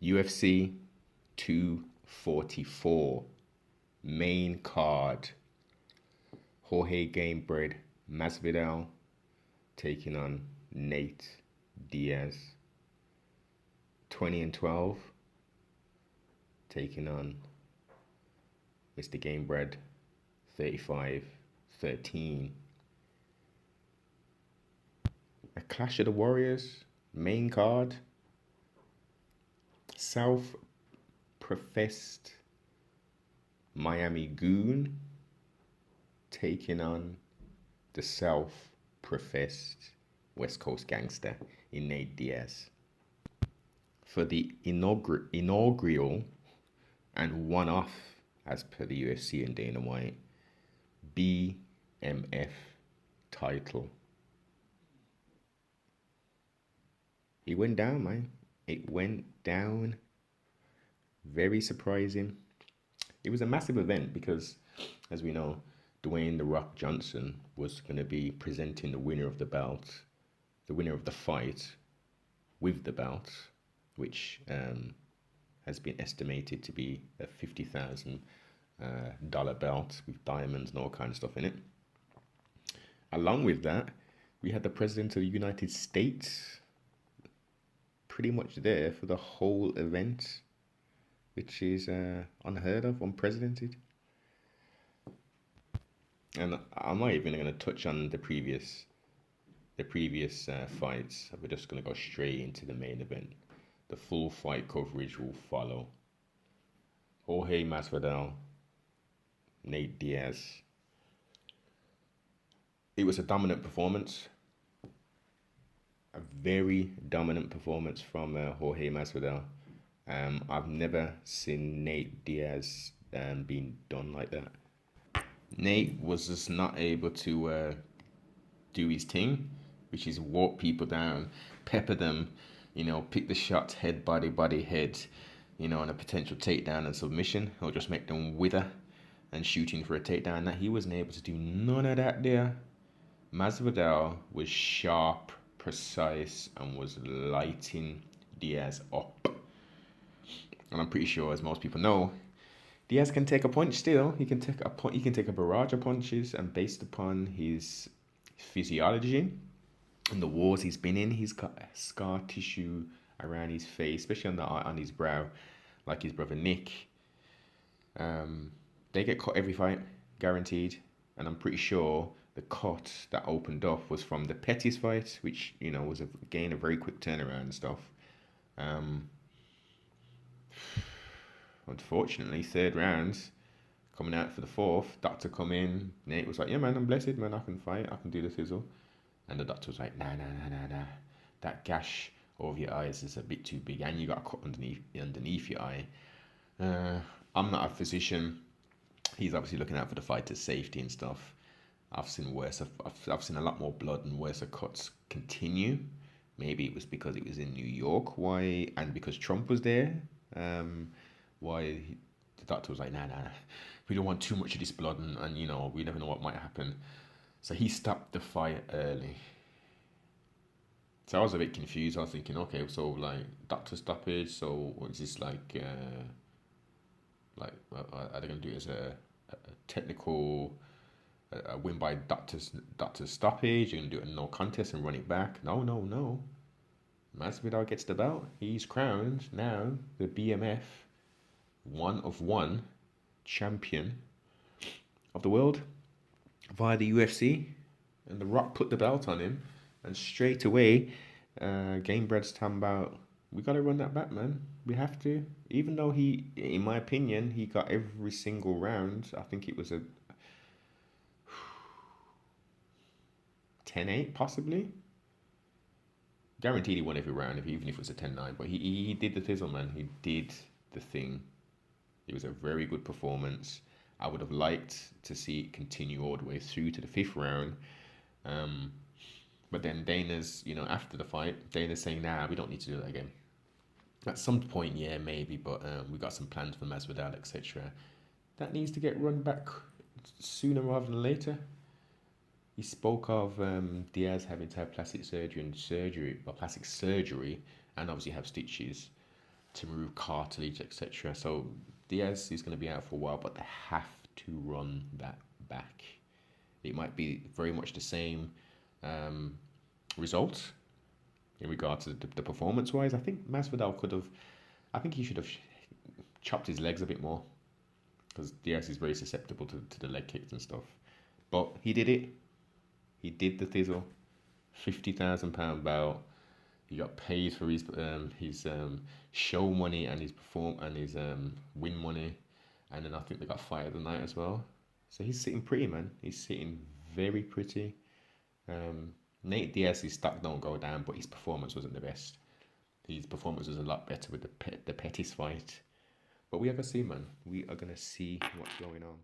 UFC 244 main card. Jorge Gamebred Masvidal taking on Nate Diaz. 20-12 taking on Mr. Gamebred 35-13. A Clash of the Warriors main card. Self-professed Miami Goon taking on the self-professed West Coast Gangster in Nate Diaz. For the inaugural and one-off, as per the UFC and Dana White, BMF title. It went down, man. It went down. Very surprising. It was a massive event because, as we know, Dwayne "The Rock" Johnson was going to be presenting the winner of the belt, the winner of the fight, with the belt, which has been estimated to be a $50,000 belt with diamonds and all kinds of stuff in it. Along with that, we had the President of the United States pretty much there for the whole event, which is unheard of, unprecedented. And I'm not even going to touch on the previous fights. We're just going to go straight into the main event. The full fight coverage will follow. Jorge Masvidal, Nate Diaz. It was a dominant performance. A very dominant performance from Jorge Masvidal. I've never seen Nate Diaz being done like that. Nate was just not able to do his thing, which is walk people down, pepper them, pick the shots, head, body, head, on a potential takedown and submission, or just make them wither and shooting for a takedown. That he wasn't able to do none of that there. Masvidal was sharp, precise, and was lighting Diaz up. And I'm pretty sure, as most people know, Diaz can take a punch still. He can take a barrage of punches, and based upon his physiology and the wars he's been in, he's got scar tissue around his face, especially on his brow, like his brother Nick. They get cut every fight, guaranteed. And I'm pretty sure the cut that opened up was from the Pettis fight, which was again a very quick turnaround and stuff. Unfortunately, third rounds, coming out for the fourth, doctor come in. Nate was like, "Yeah, man, I'm blessed, man. I can fight. I can do the sizzle." And the doctor was like, "Nah. That gash over your eyes is a bit too big, and you got a cut underneath your eye." I'm not a physician. He's obviously looking out for the fighter's safety and stuff. I've seen worse. I've seen a lot more blood and worse cuts continue. Maybe it was because it was in New York. Why? And because Trump was there. Why the doctor was like, nah, we don't want too much of this blood, and we never know what might happen. So he stopped the fight early. So I was a bit confused. I was thinking, okay, so like doctor stoppage. So is this like are they gonna do it as a technical a win by doctor stoppage? You're gonna do it in no contest and run it back? No. Masvidal gets the belt. He's crowned now the BMF 1-of-1 champion of the world via the UFC, and The Rock put the belt on him, and straight away, Gamebred's talking about, we got to run that back, man. We have to. Even though he, in my opinion, he got every single round. I think it was a 10-8 possibly. Guaranteed he won every round, even if it was a 10-9. But he did the thizzle, man. He did the thing. It was a very good performance. I would have liked to see it continue all the way through to the fifth round. But then Dana's, after the fight, Dana's saying, nah, we don't need to do that again. At some point, yeah, maybe, but we got some plans for Masvidal, etc. That needs to get run back sooner rather than later. He spoke of Diaz having to have plastic surgery, and obviously have stitches. to remove cartilage, etc. So Diaz is going to be out for a while, but they have to run that back. It might be very much the same result in regards to the performance wise. I think Masvidal could have, I think he should have chopped his legs a bit more, because Diaz is very susceptible to the leg kicks and stuff. But he did it. He did the thizzle. £50,000 belt. He got paid for his show money and his win money, and then I think they got fired the night as well. So he's sitting pretty, man. He's sitting very pretty. Nate Diaz's stock don't go down, but his performance wasn't the best. His performance was a lot better with the Pettis fight. But we are gonna see, man. We are gonna see what's going on.